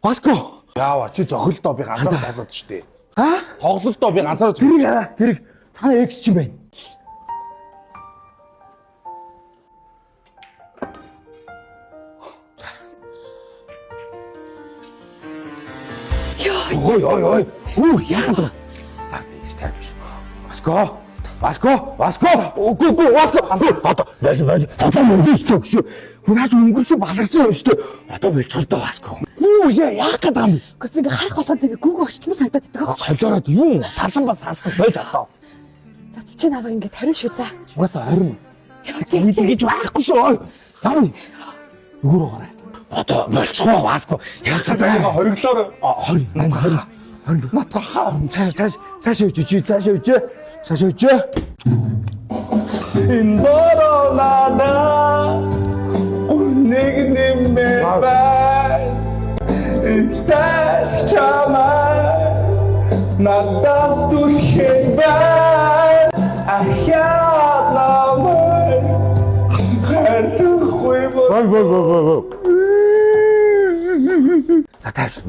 Баско. Яава чи зохилдоо би ганцаараа тоглоод штэ. Аа? Тоглолтоо би ганцаараа Тэрийг хараа. Тэрийг та экс ч юм байна. Ой. Яагаад вэ? Эс тайвш. Баско. Үгүй Баско. Одоо мөнгөс төгш. Хунаач өнгөрсөн баларсан юм шүү дээ. Одоо болчихлоо Баско. Яах гээд байгаа юм? Гэхдээ би харах болгоод ингээ гүгөө очтмоо санагдаад байдаг. Солиороод юу? Салсан байл одоо. За чи наваа ингээ тарин шүү за. Угаасаа 20. Ингэж байхгүй шүү. Яа. Өгөр өгөөрэй. Одоо болчихоо Баско. Яах гээд байгаа? хориглоор 20. Натхаа. Цаашаа үжи. Индоро нада нэг нэмэ бай Исаал чамаа надаас түлхэн бай Ахяад намай харахгүй бо Тайвш.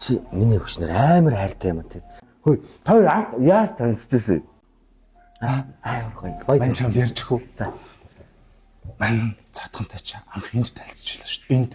Чи миний хөшнөр амар хайртай юм тий. Хөөе, та яаж танилцдээсэ? Гоё. Мань чамд ярьчих уу? За. Мань цаатгантай чи анх энд танилцчихлаа шүү дээ. Энд.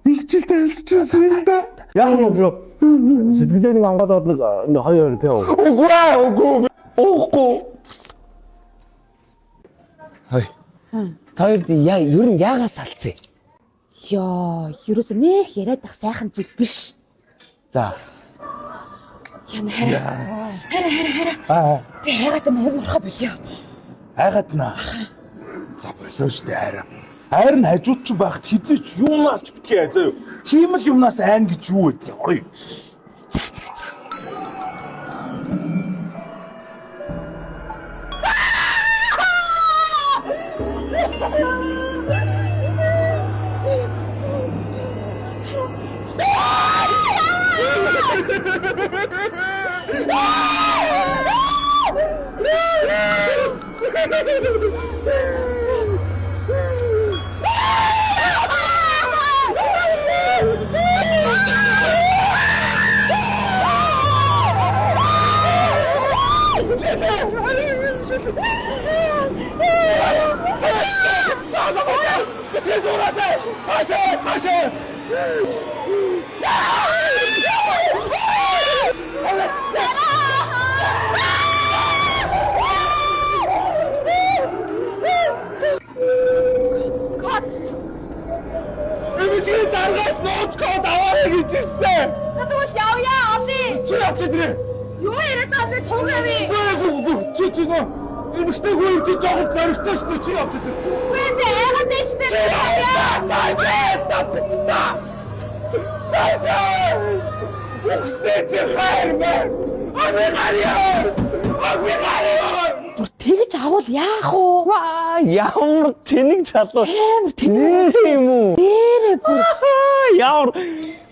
Ингэжил танилцчихсан юм да. Яг нэг сэтгэлээр нэг ангаад нэг хоёр пяв. Үгүй. Хөөе. Таард ер нь яагаас салцъя? Йоо, ерөөсөө нэх яриад байх сайхан зүйл биш. За. Яна хараа. Би хайгаад нэр морхоо болио. Айгаад наа. За болоо штэ хайраа. Хайр нь хажууд ч байхад хизээч юунаас ч битгий заа юу. Хиймэл юмнаас айн гэж юу гэдэг юм орё. За. Эмэгтэй даргаас нууц код аваарай гэж штэ. За тэгвэл явъя амны. Чи явж идрээ. Юу яриад байгаа вэ? Цугави. Үгүй. Чи нөө эмэгтэй хүн чи жоохон зоригтой штэ. Чи явж идрээ. Үгүй би айгаад байна штэ. Цаашаа. Үхстэй чи хайр мэн. Агвигаарьяа. Бүр тэгж авал яах вэ? Ямар тэнэг залуу. Амар тэнэг юм уу? дээрээ бүр Ямар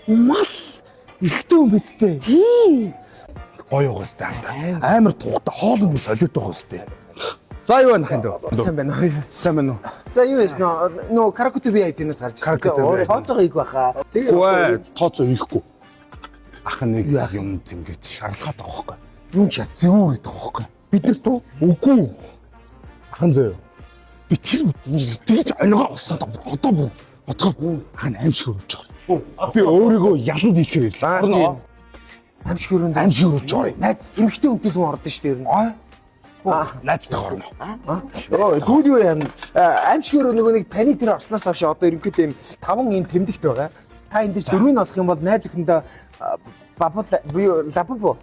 мал ихтэй юм бидтэй. тий. Гоё угастай амар тухтай хоолн бүр солиотой угастай. За юу байна хин дөө? Сайн байна уу? За юу яс нөө каракуты VIP-нээс гарч Каракуты тооцоо хийх байхаа. Үгүй тооцоо хийхгүй. Ах нэг юм зингэж шарлахад байгаа байхгүй. Юу ч Зэвүүр гэдэг байхгүй. бид нар туу Үгүй. Ахан зөө. Би тэр тэгж өнгөө олсон та одоо бүр бодгоо хаана аимшиг өрөж байгаа. Би өөрийгөө яланд ихээр ирлээ. амшиг өрөөнд Аимшиг өрөж байгаа. найд эмхтэй үдэл хүн ордон шүү дээ. Найзтай орно. Тэгвэл юу яа амшиг өрөө нөгөө нэг таны тэр орсноос хойш одоо ерөнхийдөө юм 5 юм тэмдэгт байгаа. та эндээс 4-ийг олох юм бол найз өхөндөө бабл буюу лаббо.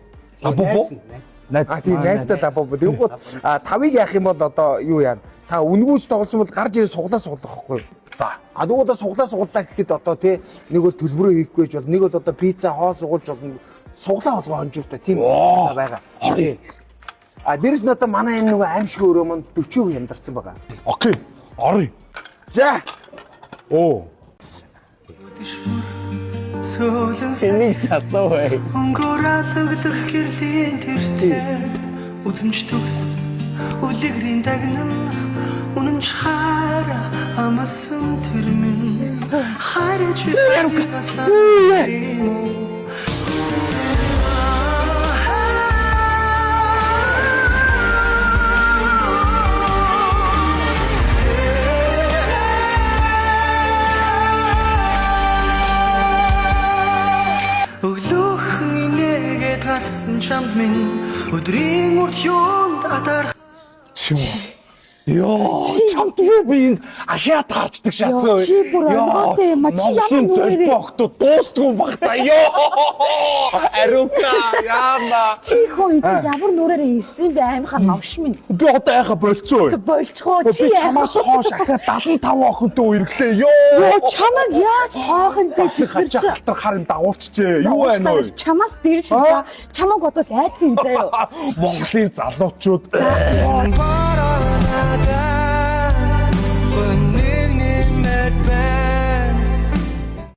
Найз. Тийм найзтай лаббо. Тэгвэл 5-ыг яах юм бол одоо юу яана? Та үнгүүс тоглосон бол гарч ирээ суглаа байхгүй юу? За. Тэгвэл одоо суглаа гэхэд одоо тий нэг бол төлбөрөө хийхгүй гэж бол нэг бол одоо пицца хоол сугуулж болно. Суглаа болгоо хонжууртай тийм байгаа. Тий. Дээрэс нь одоо манай энэ нөгөө аимшиг өрөө манд 40% хямдарсан байгаа. Окей. Орё. За. Оо. Энийг чадсан бай. Өнгөрөөлөглөх гэрлийн тэртээ үзмж төгс үлгэрийн дагнам үнэн чара амасан тэрмэн харин чи яасан өглөөхний нэгэд гарсан чамд минь өдрийн урд юунд атар Чим. Йоо, чамд юу би энд ахиа таарчдаг шатсан. Чи бүр өнгөтэй юм чи ямар нүрээ. Богто дуустгүй багтаа. Йоо. Арука яама. Чи хөө чи ямар нүрээрээ ирсэн бэ аимхаа новш минь. Би одоо яхаа болцоо. Болцгоо Би чи чамаас хоош ахиа 75 охинтой үерхлээ. Йоо. чамаг яаж хоохын бэ Хачаа халтар харин дагуулчжээ. Юу байна вэ? Чамаас дээр шүү. Чамаг бодвол айдгүй юм заяа. Монголын залуучууд bara